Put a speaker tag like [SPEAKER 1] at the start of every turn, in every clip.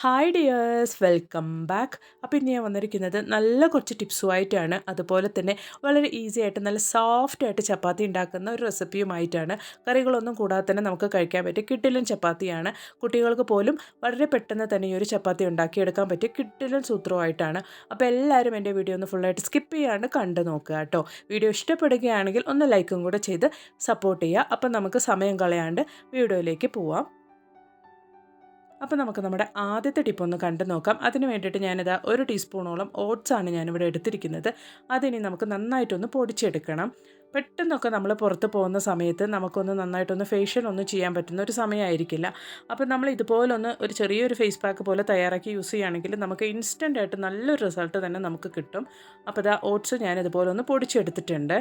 [SPEAKER 1] Hi dears, welcome back. അപ്പോൾ ഇന്ന് ഞാൻ വന്നിരിക്കുന്നത് നല്ല കുറച്ച് ടിപ്സുമായിട്ടാണ്. അതുപോലെ തന്നെ വളരെ ഈസി ആയിട്ട് നല്ല സോഫ്റ്റ് ആയിട്ട് ചപ്പാത്തി ഉണ്ടാക്കുന്ന ഒരു റെസിപ്പിയുമായിട്ടാണ്. കറികളൊന്നും കൂടാതെ തന്നെ നമുക്ക് കഴിക്കാൻ പറ്റിയ കിടിലൻ ചപ്പാത്തിയാണ്. കുട്ടികൾക്ക് പോലും വളരെ പെട്ടെന്ന് തന്നെ ഈ ഒരു ചപ്പാത്തി ഉണ്ടാക്കിയെടുക്കാൻ പറ്റിയ കിടിലൻ സൂത്രമായിട്ടാണ്. അപ്പോൾ എല്ലാവരും എൻ്റെ വീഡിയോ ഒന്ന് ഫുള്ളായിട്ട് സ്കിപ്പ് ചെയ്യാണ്ട് കണ്ടു നോക്കുക കേട്ടോ. വീഡിയോ ഇഷ്ടപ്പെടുകയാണെങ്കിൽ ഒന്ന് ലൈക്കും കൂടെ ചെയ്ത് സപ്പോർട്ട് ചെയ്യുക. അപ്പോൾ നമുക്ക് സമയം കളയാണ്ട് വീഡിയോയിലേക്ക് പോവാം. അപ്പോൾ നമുക്ക് നമ്മുടെ ആദ്യത്തെ ടിപ്പ് ഒന്ന് കണ്ടു നോക്കാം. അതിന് വേണ്ടിയിട്ട് ഞാനിതാ 1 ടീസ്പൂണോളം ഓട്സാണ് ഞാനിവിടെ എടുത്തിരിക്കുന്നത്. അതിനി നമുക്ക് നന്നായിട്ടൊന്ന് പൊടിച്ചെടുക്കണം. പെട്ടെന്നൊക്കെ നമ്മൾ പുറത്ത് പോകുന്ന സമയത്ത് നമുക്കൊന്ന് നന്നായിട്ടൊന്ന് ഫേഷ്യൽ ഒന്നും ചെയ്യാൻ പറ്റുന്ന ഒരു സമയമായിരിക്കില്ല. അപ്പോൾ നമ്മൾ ഇതുപോലൊന്ന് ഒരു ചെറിയൊരു ഫേസ് പാക്ക് പോലെ തയ്യാറാക്കി യൂസ് ചെയ്യുകയാണെങ്കിൽ നമുക്ക് ഇൻസ്റ്റൻ്റ് ആയിട്ട് നല്ലൊരു റിസൾട്ട് തന്നെ നമുക്ക് കിട്ടും. അപ്പോൾ ഇതാ ഓട്സ് ഞാനിതുപോലെ ഒന്ന് പൊടിച്ചെടുത്തിട്ടുണ്ട്.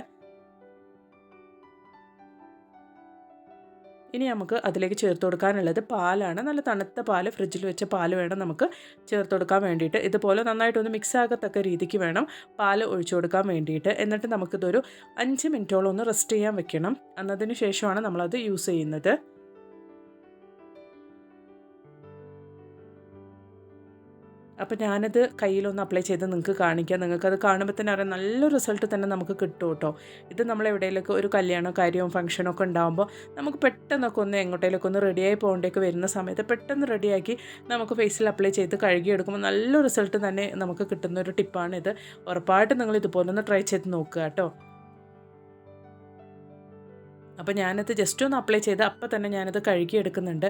[SPEAKER 1] ഇനി നമുക്ക് അതിലേക്ക് ചേർത്ത് കൊടുക്കാനുള്ളത് പാലാണ്. നല്ല തണുത്ത പാല്, ഫ്രിഡ്ജിൽ വെച്ച പാല് വേണം നമുക്ക് ചേർത്ത് കൊടുക്കാൻ വേണ്ടിയിട്ട്. ഇതുപോലെ നന്നായിട്ടൊന്ന് മിക്സ് ആകത്തക്ക രീതിക്ക് വേണം പാല് ഒഴിച്ചു കൊടുക്കാൻ വേണ്ടിയിട്ട്. എന്നിട്ട് നമുക്കിതൊരു 5 മിനിറ്റോളം ഒന്ന് റെസ്റ്റ് ചെയ്യാൻ വെക്കണം. എന്നതിന് ശേഷമാണ് നമ്മളത് യൂസ് ചെയ്യുന്നത്. അപ്പോൾ ഞാനത് കയ്യിലൊന്ന് അപ്ലൈ ചെയ്ത് നിങ്ങൾക്ക് കാണിക്കാം. നിങ്ങൾക്കത് കാണുമ്പോൾ തന്നെ അറിയാം, നല്ലൊരു റിസൾട്ട് തന്നെ നമുക്ക് കിട്ടും കേട്ടോ. ഇത് നമ്മൾ എവിടെയെങ്കിലൊക്കെ ഒരു കല്യാണമോ കാര്യമോ ഫംഗ്ഷനോ ഒക്കെ ഉണ്ടാകുമ്പോൾ നമുക്ക് പെട്ടെന്നൊക്കെ ഒന്ന് എങ്ങോട്ടേലൊക്കെ ഒന്ന് റെഡിയായി പോകേണ്ടൊക്കെ വരുന്ന സമയത്ത് പെട്ടെന്ന് റെഡിയാക്കി നമുക്ക് ഫേസിൽ അപ്ലൈ ചെയ്ത് കഴുകിയെടുക്കുമ്പോൾ നല്ല റിസൾട്ട് തന്നെ നമുക്ക് കിട്ടുന്ന ഒരു ടിപ്പാണിത്. ഉറപ്പായിട്ടും നിങ്ങൾ ഇതുപോലെ ഒന്ന് ട്രൈ ചെയ്ത് നോക്കുക കേട്ടോ. അപ്പോൾ ഞാനത് ജസ്റ്റ് ഒന്ന് അപ്ലൈ ചെയ്ത് അപ്പോൾ തന്നെ ഞാനത് കഴുകിയെടുക്കുന്നുണ്ട്.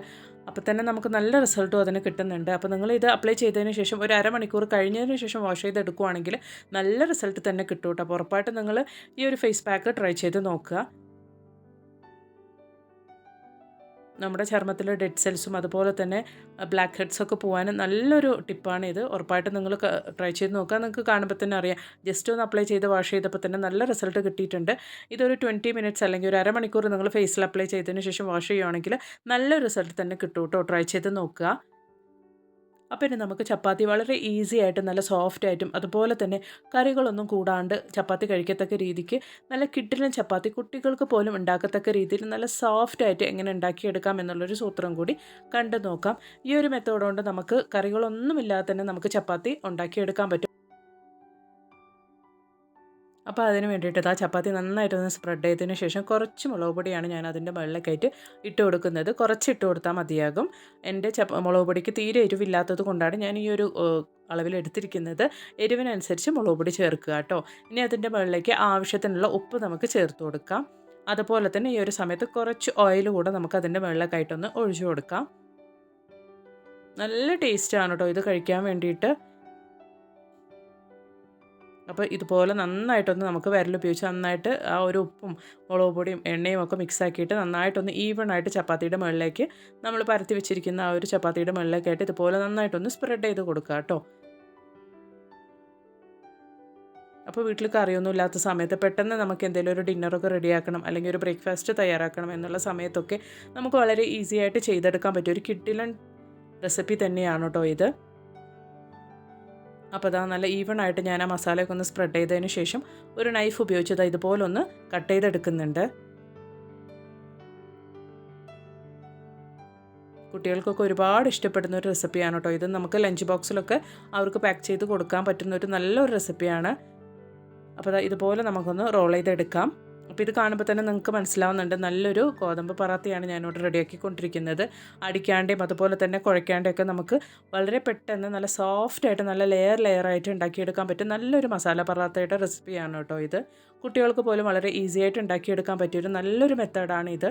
[SPEAKER 1] അപ്പോൾ തന്നെ നമുക്ക് നല്ല റിസൾട്ടും അതിന് കിട്ടുന്നുണ്ട്. അപ്പോൾ നിങ്ങളിത് അപ്ലൈ ചെയ്തതിന് ശേഷം ഒരു അരമണിക്കൂർ കഴിഞ്ഞതിന് ശേഷം വാഷ് ചെയ്തെടുക്കുകയാണെങ്കിൽ നല്ല റിസൾട്ട് തന്നെ കിട്ടും കേട്ടോ. അപ്പോൾ ഉറപ്പായിട്ടും നിങ്ങൾ ഈ ഒരു ഫേസ് പാക്ക് ട്രൈ ചെയ്ത് നോക്കുക. നമ്മുടെ ചർമ്മത്തിലെ ഡെഡ് സെൽസും അതുപോലെ തന്നെ ബ്ലാക്ക് ഹെഡ്സൊക്കെ പോകാൻ നല്ലൊരു ടിപ്പാണിത്. ഉറപ്പായിട്ടും നിങ്ങൾ ട്രൈ ചെയ്ത് നോക്കുക. നിങ്ങൾക്ക് കാണുമ്പോൾ തന്നെ അറിയാം, ജസ്റ്റ് ഒന്ന് അപ്ലൈ ചെയ്ത് വാഷ് ചെയ്തപ്പോൾ തന്നെ നല്ല റിസൾട്ട് കിട്ടിയിട്ടുണ്ട്. ഇതൊരു 20 മിനിറ്റ്സ് അല്ലെങ്കിൽ ഒരു അരമണിക്കൂർ നിങ്ങൾ ഫേസിൽ അപ്ലൈ ചെയ്തതിന് ശേഷം വാഷ് ചെയ്യുകയാണെങ്കിൽ നല്ല റിസൾട്ട് തന്നെ കിട്ടും കേട്ടോ. ട്രൈ ചെയ്ത് നോക്കുക. അപ്പോൾ ഇനി നമുക്ക് ചപ്പാത്തി വളരെ ഈസി ആയിട്ട് നല്ല സോഫ്റ്റ് ആയിട്ടും അതുപോലെ തന്നെ കറികളൊന്നും കൂടാണ്ട് ചപ്പാത്തി കഴിക്കത്തക്ക രീതിക്ക് നല്ല കിടിലൻ ചപ്പാത്തി കുട്ടികൾക്ക് പോലും ഉണ്ടാക്കത്തക്ക രീതിയിൽ നല്ല സോഫ്റ്റ് ആയിട്ട് എങ്ങനെ ഉണ്ടാക്കിയെടുക്കാം എന്നുള്ളൊരു സൂത്രം കൂടി കണ്ടു നോക്കാം. ഈ ഒരു മെത്തേഡ് കൊണ്ട് നമുക്ക് കറികളൊന്നുമില്ലാതെ തന്നെ നമുക്ക് ചപ്പാത്തി ഉണ്ടാക്കിയെടുക്കാൻ പറ്റും. അപ്പോൾ അതിന് വേണ്ടിയിട്ട് ആ ചപ്പാത്തി നന്നായിട്ടൊന്ന് സ്പ്രെഡ് ചെയ്തതിന് ശേഷം കുറച്ച് മുളക് പൊടിയാണ് ഞാൻ അതിൻ്റെ മുകളിലേക്കായിട്ട് ഇട്ട് കൊടുക്കുന്നത്. കുറച്ച് ഇട്ട് കൊടുത്താൽ മതിയാകും. എൻ്റെ മുളക് പൊടിക്ക് തീരെ എരിവില്ലാത്തത് കൊണ്ടാണ് ഞാൻ ഈ ഒരു അളവിൽ എടുത്തിരിക്കുന്നത്. എരിവിനനുസരിച്ച് മുളക് പൊടി ചേർക്കുക കേട്ടോ. ഇനി അതിൻ്റെ മുകളിലേക്ക് ആവശ്യത്തിനുള്ള ഉപ്പ് നമുക്ക് ചേർത്ത് കൊടുക്കാം. അതുപോലെ തന്നെ ഈ ഒരു സമയത്ത് കുറച്ച് ഓയിൽ കൂടെ നമുക്ക് അതിൻ്റെ മുകളിലേക്കായിട്ടൊന്ന് ഒഴിച്ചു കൊടുക്കാം. നല്ല ടേസ്റ്റാണ് കേട്ടോ ഇത് കഴിക്കാൻ വേണ്ടിയിട്ട്. അപ്പോൾ ഇതുപോലെ നന്നായിട്ടൊന്ന് നമുക്ക് വിരലുപയോഗിച്ച് നന്നായിട്ട് ആ ഒരു ഉപ്പും മുളക് പൊടിയും എണ്ണയും ഒക്കെ മിക്സ് ആക്കിയിട്ട് നന്നായിട്ടൊന്ന് ഈവൺ ആയിട്ട് ചപ്പാത്തിയുടെ മുകളിലേക്ക് നമ്മൾ പരത്തി വെച്ചിരിക്കുന്ന ആ ഒരു ചപ്പാത്തിയുടെ മുകളിലേക്കായിട്ട് ഇതുപോലെ നന്നായിട്ടൊന്ന് സ്പ്രെഡ് ചെയ്ത് കൊടുക്കുക കേട്ടോ. അപ്പോൾ വീട്ടിൽ കറിയൊന്നും ഇല്ലാത്ത സമയത്ത് പെട്ടെന്ന് നമുക്ക് എന്തെങ്കിലും ഒരു ഡിന്നറൊക്കെ റെഡിയാക്കണം അല്ലെങ്കിൽ ഒരു ബ്രേക്ക്ഫാസ്റ്റ് തയ്യാറാക്കണം എന്നുള്ള സമയത്തൊക്കെ നമുക്ക് വളരെ ഈസി ആയിട്ട് ചെയ്തെടുക്കാൻ പറ്റിയ ഒരു കിടിലൻ റെസിപ്പി തന്നെയാണ് കേട്ടോ ഇത്. അപ്പോൾ അതാ നല്ല ഈവൺ ആയിട്ട് ഞാൻ ആ മസാലയൊക്കെ ഒന്ന് സ്പ്രെഡ് ചെയ്തതിന് ശേഷം ഒരു നൈഫ് ഉപയോഗിച്ചത് ഇതുപോലെ ഒന്ന് കട്ട് ചെയ്തെടുക്കുന്നുണ്ട്. കുട്ടികൾക്കൊക്കെ ഒരുപാട് ഇഷ്ടപ്പെടുന്ന ഒരു റെസിപ്പിയാണ് കേട്ടോ ഇത്. നമുക്ക് ലഞ്ച് ബോക്സിലൊക്കെ അവർക്ക് പാക്ക് ചെയ്ത് കൊടുക്കാൻ പറ്റുന്ന ഒരു നല്ലൊരു റെസിപ്പിയാണ്. അപ്പോൾ ഇതുപോലെ നമുക്കൊന്ന് റോൾ ചെയ്തെടുക്കാം. അപ്പോൾ ഇത് കാണുമ്പോൾ തന്നെ നിങ്ങൾക്ക് മനസ്സിലാവുന്നുണ്ട്, നല്ലൊരു ഗോതമ്പ് പറാത്തയാണ് ഞാനിവിടെ റെഡിയാക്കിക്കൊണ്ടിരിക്കുന്നത്. അടിക്കാണ്ടേയും അതുപോലെ തന്നെ കുഴയ്ക്കാണ്ടൊക്കെ നമുക്ക് വളരെ പെട്ടെന്ന് നല്ല സോഫ്റ്റായിട്ട് നല്ല ലെയറായിട്ട് ഉണ്ടാക്കിയെടുക്കാൻ പറ്റും നല്ലൊരു മസാല പറാത്തയുടെ റെസിപ്പിയാണ് കേട്ടോ ഇത്. കുട്ടികൾക്ക് പോലും വളരെ ഈസി ആയിട്ട് ഉണ്ടാക്കിയെടുക്കാൻ പറ്റിയൊരു നല്ലൊരു മെത്തേഡാണ് ഇത്.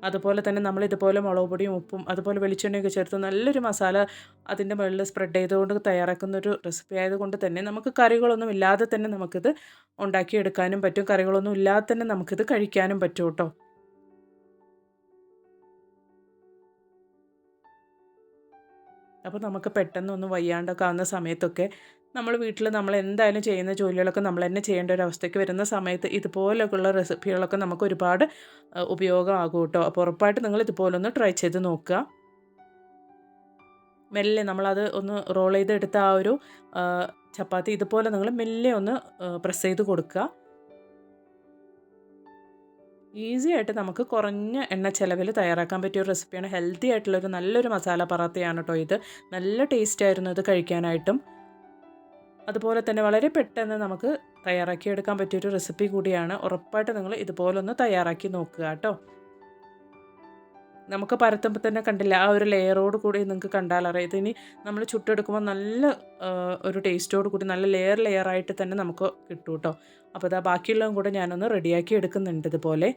[SPEAKER 1] അതുപോലെ തന്നെ നമ്മൾ ഇതുപോലെ മുളക് പൊടിയും ഉപ്പും അതുപോലെ വെളിച്ചെണ്ണയൊക്കെ ചേർത്ത് നല്ലൊരു മസാല അതിൻ്റെ മുകളിൽ സ്പ്രെഡ് ചെയ്തുകൊണ്ട് തയ്യാറാക്കുന്നൊരു റെസിപ്പി ആയതുകൊണ്ട് തന്നെ നമുക്ക് കറികളൊന്നും ഇല്ലാതെ തന്നെ നമുക്കിത് ഉണ്ടാക്കിയെടുക്കാനും പറ്റും. കറികളൊന്നും ഇല്ലാതെ തന്നെ നമുക്കിത് കഴിക്കാനും പറ്റും കേട്ടോ. അപ്പോൾ നമുക്ക് പെട്ടെന്നൊന്ന് വയ്യാണ്ടൊക്കെ ആവുന്ന സമയത്തൊക്കെ നമ്മൾ വീട്ടിൽ നമ്മൾ എന്തായാലും ചെയ്യുന്ന ജോലികളൊക്കെ നമ്മൾ തന്നെ ചെയ്യേണ്ട ഒരു അവസ്ഥയ്ക്ക് വരുന്ന സമയത്ത് ഇതുപോലെയൊക്കെയുള്ള റെസിപ്പികളൊക്കെ നമുക്ക് ഒരുപാട് ഉപയോഗമാകും കേട്ടോ. അപ്പോൾ ഉറപ്പായിട്ട് നിങ്ങൾ ഇതുപോലൊന്ന് ട്രൈ ചെയ്ത് നോക്കുക. മെല്ലെ നമ്മളത് ഒന്ന് റോൾ ചെയ്തെടുത്ത ആ ഒരു ചപ്പാത്തി ഇതുപോലെ നിങ്ങൾ മെല്ലെ ഒന്ന് പ്രസ് ചെയ്ത് കൊടുക്കുക. ഈസി ആയിട്ട് നമുക്ക് കുറഞ്ഞ എണ്ണ ചിലവിൽ തയ്യാറാക്കാൻ പറ്റിയ ഒരു റെസിപ്പിയാണ്. ഹെൽത്തി ആയിട്ടുള്ളൊരു നല്ലൊരു മസാല പറാത്തയാണ് കേട്ടോ ഇത്. നല്ല ടേസ്റ്റ് ആയിരുന്നു ഇത് കഴിക്കാനായിട്ടും. അതുപോലെ തന്നെ വളരെ പെട്ടെന്ന് നമുക്ക് തയ്യാറാക്കിയെടുക്കാൻ പറ്റിയൊരു റെസിപ്പി കൂടിയാണ്. ഉറപ്പായിട്ട് നിങ്ങൾ ഇതുപോലൊന്ന് തയ്യാറാക്കി നോക്കുക കേട്ടോ. നമുക്ക് പരത്തുമ്പോൾ തന്നെ കണ്ടില്ല ആ ഒരു ലെയറോട് കൂടി നിങ്ങൾക്ക് കണ്ടാലറിയാം. ഇതിനി നമ്മൾ ചുട്ടെടുക്കുമ്പോൾ നല്ല ഒരു ടേസ്റ്റോട് കൂടി നല്ല ലെയറായിട്ട് തന്നെ നമുക്ക് കിട്ടും കേട്ടോ. അപ്പോൾ ഇതാ ബാക്കിയുള്ളതും കൂടെ ഞാനൊന്ന് റെഡിയാക്കി എടുക്കുന്നുണ്ട് ഇതുപോലെ.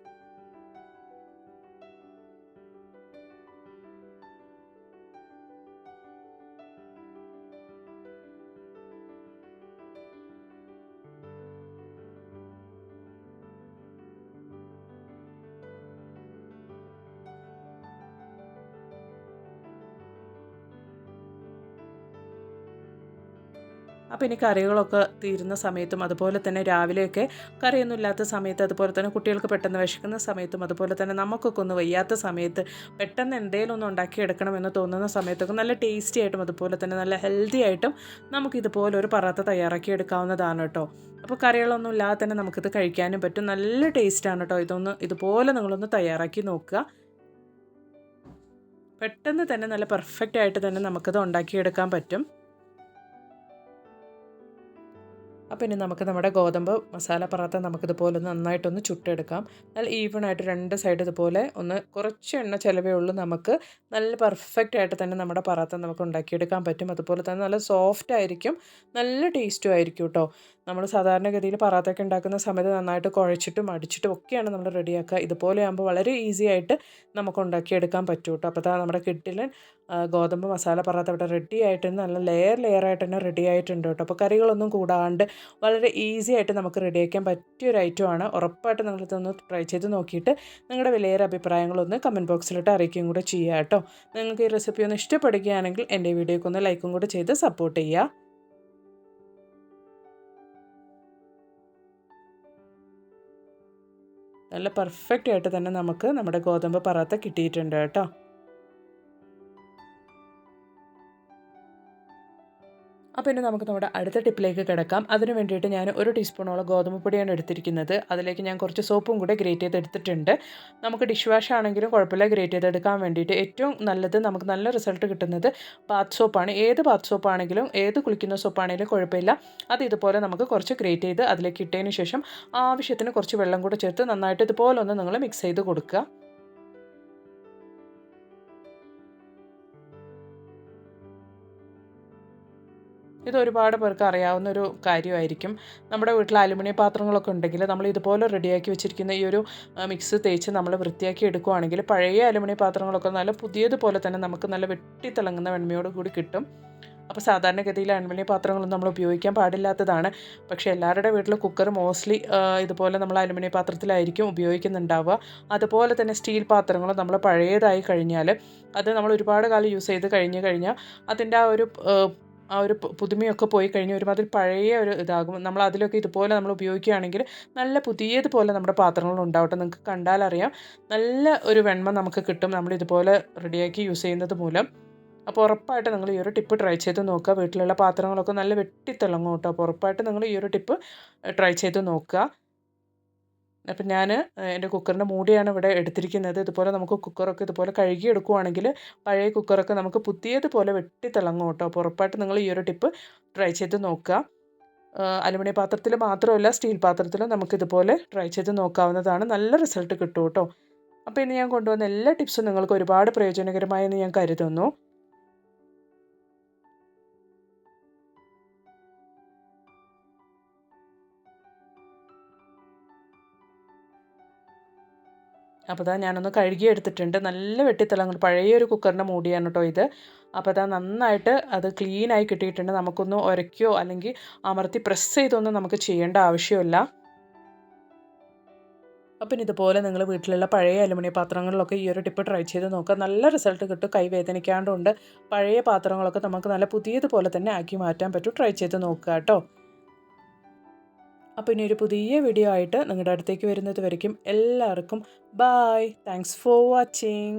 [SPEAKER 1] അപ്പോൾ ഇനി കറികളൊക്കെ തീരുന്ന സമയത്തും അതുപോലെ തന്നെ രാവിലെയൊക്കെ കറിയൊന്നും ഇല്ലാത്ത സമയത്ത്, അതുപോലെ തന്നെ കുട്ടികൾക്ക് പെട്ടെന്ന് വിശക്കുന്ന സമയത്തും, അതുപോലെ തന്നെ നമുക്കൊക്കെ ഒന്ന് വയ്യാത്ത സമയത്ത് പെട്ടെന്ന് എന്തെങ്കിലും ഒന്ന് ഉണ്ടാക്കിയെടുക്കണമെന്ന് തോന്നുന്ന സമയത്തൊക്കെ നല്ല ടേസ്റ്റി ആയിട്ടും അതുപോലെ തന്നെ നല്ല ഹെൽത്തി ആയിട്ടും നമുക്കിതുപോലെ ഒരു പറാത്ത തയ്യാറാക്കി എടുക്കാവുന്നതാണ് കേട്ടോ. അപ്പോൾ കറികളൊന്നും ഇല്ലാതെ തന്നെ നമുക്കിത് കഴിക്കാനും പറ്റും. നല്ല ടേസ്റ്റാണ് കേട്ടോ. ഇതുപോലെ നിങ്ങളൊന്ന് തയ്യാറാക്കി നോക്കുക. പെട്ടെന്ന് തന്നെ നല്ല പെർഫെക്റ്റ് ആയിട്ട് തന്നെ നമുക്കിത് ഉണ്ടാക്കിയെടുക്കാൻ പറ്റും. അപ്പോൾ ഇനി നമുക്ക് നമ്മുടെ ഗോതമ്പ് മസാല പറാത്ത നമുക്കിതുപോലെ ഒന്ന് നന്നായിട്ടൊന്ന് ചുട്ടെടുക്കാം. നല്ല ഈവണായിട്ട് രണ്ട് സൈഡ് ഇതുപോലെ ഒന്ന് കുറച്ച് എണ്ണ ചിലവേ ഉള്ളൂ. നമുക്ക് നല്ല പെർഫെക്റ്റ് ആയിട്ട് തന്നെ നമ്മുടെ പറാത്ത നമുക്ക് ഉണ്ടാക്കിയെടുക്കാൻ പറ്റും. അതുപോലെ തന്നെ നല്ല സോഫ്റ്റ് ആയിരിക്കും, നല്ല ടേസ്റ്റും ആയിരിക്കും കേട്ടോ. നമ്മൾ സാധാരണഗതിയിൽ പറാത്തൊക്കെ ഉണ്ടാക്കുന്ന സമയത്ത് നന്നായിട്ട് കുഴച്ചിട്ടും അടിച്ചിട്ടും ഒക്കെയാണ് നമ്മൾ റെഡിയാക്കുക. ഇതുപോലെ ആകുമ്പോൾ വളരെ ഈസി ആയിട്ട് നമുക്ക് ഉണ്ടാക്കിയെടുക്കാൻ പറ്റും കേട്ടോ. അപ്പോൾ നമ്മുടെ കിട്ടിലെ ഗോതമ്പ് മസാല പറാത്ത ഇവിടെ റെഡി ആയിട്ട് നല്ല ലെയറായിട്ട് തന്നെ റെഡി ആയിട്ടുണ്ട് കേട്ടോ. അപ്പോൾ കറികളൊന്നും കൂടാണ്ട് വളരെ ഈസി ആയിട്ട് നമുക്ക് റെഡിയാക്കാൻ പറ്റിയൊരു ഐറ്റമാണ്. ഉറപ്പായിട്ട് നിങ്ങളിതൊന്ന് ട്രൈ ചെയ്ത് നോക്കിയിട്ട് നിങ്ങളുടെ വിലയേറെ അഭിപ്രായങ്ങളൊന്ന് കമൻറ്റ് ബോക്സിലിട്ട് അറിയിക്കുകയും കൂടെ ചെയ്യുക കേട്ടോ. നിങ്ങൾക്ക് ഈ റെസിപ്പി ഒന്ന് ഇഷ്ടപ്പെടുകയാണെങ്കിൽ എൻ്റെ വീഡിയോയ്ക്ക് ഒന്ന് ലൈക്കും കൂടെ ചെയ്ത് സപ്പോർട്ട് ചെയ്യുക. നല്ല പെർഫെക്റ്റ് ആയിട്ട് തന്നെ നമുക്ക് നമ്മുടെ ഗോതമ്പ് പറാത്ത കിട്ടിയിട്ടുണ്ട് കേട്ടോ. അപ്പോൾ ഇനി നമുക്ക് നമ്മുടെ അടുത്ത ടിപ്പിലേക്ക് കിടക്കാം. അതിന് വേണ്ടിയിട്ട് ഞാൻ 1 ടീസ്പൂണോളം ഗോതമ്പ് പൊടിയാണ് എടുത്തിരിക്കുന്നത്. അതിലേക്ക് ഞാൻ കുറച്ച് സോപ്പും കൂടെ ഗ്രേറ്റ് ചെയ്തെടുത്തിട്ടുണ്ട്. നമുക്ക് ഡിഷ് വാഷ് ആണെങ്കിലും കുഴപ്പമില്ല, ഗ്രേറ്റ് ചെയ്തെടുക്കാൻ വേണ്ടിയിട്ട് ഏറ്റവും നല്ലത്, നമുക്ക് നല്ല റിസൾട്ട് കിട്ടുന്നത് ബാത്ത് സോപ്പാണ്. ഏത് ബാത്ത് സോപ്പാണെങ്കിലും ഏത് കുളിക്കുന്ന സോപ്പാണെങ്കിലും കുഴപ്പമില്ല. അത് ഇതുപോലെ നമുക്ക് കുറച്ച് ഗ്രേറ്റ് ചെയ്ത് അതിലേക്ക് ഇട്ടതിന് ശേഷം ആവശ്യത്തിന് കുറച്ച് വെള്ളം കൂടെ ചേർത്ത് നന്നായിട്ട് ഇതുപോലെ ഒന്ന് നിങ്ങൾ മിക്സ് ചെയ്ത് കൊടുക്കുക. ഇത് ഒരുപാട് പേർക്ക് അറിയാവുന്നൊരു കാര്യമായിരിക്കും. നമ്മുടെ വീട്ടിൽ അലുമിനിയം പാത്രങ്ങളൊക്കെ ഉണ്ടെങ്കിൽ നമ്മൾ ഇതുപോലെ റെഡിയാക്കി വെച്ചിരിക്കുന്ന ഈ ഒരു മിക്സ് തേച്ച് നമ്മൾ വൃത്തിയാക്കി എടുക്കുകയാണെങ്കിൽ പഴയ അലുമിനിയം പാത്രങ്ങളൊക്കെ നല്ല പുതിയതുപോലെ തന്നെ നമുക്ക് നല്ല വെട്ടിത്തിളങ്ങുന്ന വെണ്മയോട് കൂടി കിട്ടും. അപ്പോൾ സാധാരണഗതിയിൽ അലുമിനിയം പാത്രങ്ങളൊന്നും നമ്മൾ ഉപയോഗിക്കാൻ പാടില്ലാത്തതാണ്. പക്ഷേ എല്ലാവരുടെ വീട്ടിൽ കുക്കർ മോസ്റ്റ്ലി ഇതുപോലെ നമ്മൾ അലുമിനിയം പാത്രത്തിലായിരിക്കും ഉപയോഗിക്കുന്നുണ്ടാവുക. അതുപോലെ തന്നെ സ്റ്റീൽ പാത്രങ്ങൾ നമ്മൾ പഴയതായി കഴിഞ്ഞാൽ അത് നമ്മൾ ഒരുപാട് കാലം യൂസ് ചെയ്ത് കഴിഞ്ഞാൽ അതിൻ്റെ ആ ഒരു പുതുമയൊക്കെ പോയി കഴിഞ്ഞ് ഒരുമാതിരി പഴയ ഒരു ഇതാകും. നമ്മൾ അതിലൊക്കെ ഇതുപോലെ നമ്മൾ ഉപയോഗിക്കുകയാണെങ്കിൽ നല്ല പുതിയതുപോലെ നമ്മുടെ പാത്രങ്ങൾ ഉണ്ടാവട്ടെ. നിങ്ങൾക്ക് കണ്ടാലറിയാം നല്ല ഒരു വെണ്മ നമുക്ക് കിട്ടും നമ്മൾ ഇതുപോലെ റെഡിയാക്കി യൂസ് ചെയ്യുന്നത് മൂലം. അപ്പോൾ ഉറപ്പായിട്ട് നിങ്ങൾ ഈ ഒരു ടിപ്പ് ട്രൈ ചെയ്ത് നോക്കുക. വീട്ടിലുള്ള പാത്രങ്ങളൊക്കെ നല്ല വെട്ടിത്തിളങ്ങും കേട്ടോ. അപ്പോൾ ഉറപ്പായിട്ട് നിങ്ങൾ ഈ ഒരു ടിപ്പ് ട്രൈ ചെയ്ത് നോക്കുക. അപ്പം ഞാൻ എൻ്റെ കുക്കറിൻ്റെ മൂടിയാണ് ഇവിടെ എടുത്തിരിക്കുന്നത്. ഇതുപോലെ നമുക്ക് കുക്കറൊക്കെ ഇതുപോലെ കഴുകി എടുക്കുകയാണെങ്കിൽ പഴയ കുക്കറൊക്കെ നമുക്ക് പുതിയതുപോലെ വെട്ടിത്തിളങ്ങും കേട്ടോ. അപ്പോൾ ഉറപ്പായിട്ട് നിങ്ങൾ ഈ ഒരു ടിപ്പ് ട്രൈ ചെയ്ത് നോക്കുക. അലുമിനിയം പാത്രത്തിൽ മാത്രമല്ല സ്റ്റീൽ പാത്രത്തിലും നമുക്കിതുപോലെ ട്രൈ ചെയ്ത് നോക്കാവുന്നതാണ്. നല്ല റിസൾട്ട് കിട്ടും കേട്ടോ. അപ്പോൾ ഇനി ഞാൻ കൊണ്ടുവന്ന എല്ലാ ടിപ്സും നിങ്ങൾക്ക് ഒരുപാട് പ്രയോജനകരമായെന്ന് ഞാൻ കരുതുന്നു. അപ്പോൾ ഞാനൊന്ന് കഴുകി എടുത്തിട്ടുണ്ട്. നല്ല വെട്ടിത്തിളങ്ങും പഴയൊരു കുക്കറിൻ്റെ മൂടിയാണ് കേട്ടോ ഇത്. അപ്പോൾ നന്നായിട്ട് അത് ക്ലീനായി കിട്ടിയിട്ടുണ്ട്. നമുക്കൊന്ന് ഉരയ്ക്കുകയോ അല്ലെങ്കിൽ അമർത്തി പ്രസ് ചെയ്തൊന്നും നമുക്ക് ചെയ്യേണ്ട ആവശ്യമില്ല. അപ്പം ഇതുപോലെ നിങ്ങൾ വീട്ടിലുള്ള പഴയ അലുമിനിയം പാത്രങ്ങളിലൊക്കെ ഈ ഒരു ടിപ്പ് ട്രൈ ചെയ്ത് നോക്കുക. നല്ല റിസൾട്ട് കിട്ടും. കൈ വേദനിക്കാണ്ടുണ്ട്. പഴയ പാത്രങ്ങളൊക്കെ നമുക്ക് നല്ല പുതിയതുപോലെ തന്നെ ആക്കി മാറ്റാൻ പറ്റും. ട്രൈ ചെയ്ത് നോക്കുക കേട്ടോ. അപ്പോൾ ഇനി ഒരു പുതിയ വീഡിയോ ആയിട്ട് നിങ്ങളുടെ അടുത്തേക്ക് വരുന്നത് വരയ്ക്കും എല്ലാവർക്കും ബായ്. Thanks for watching.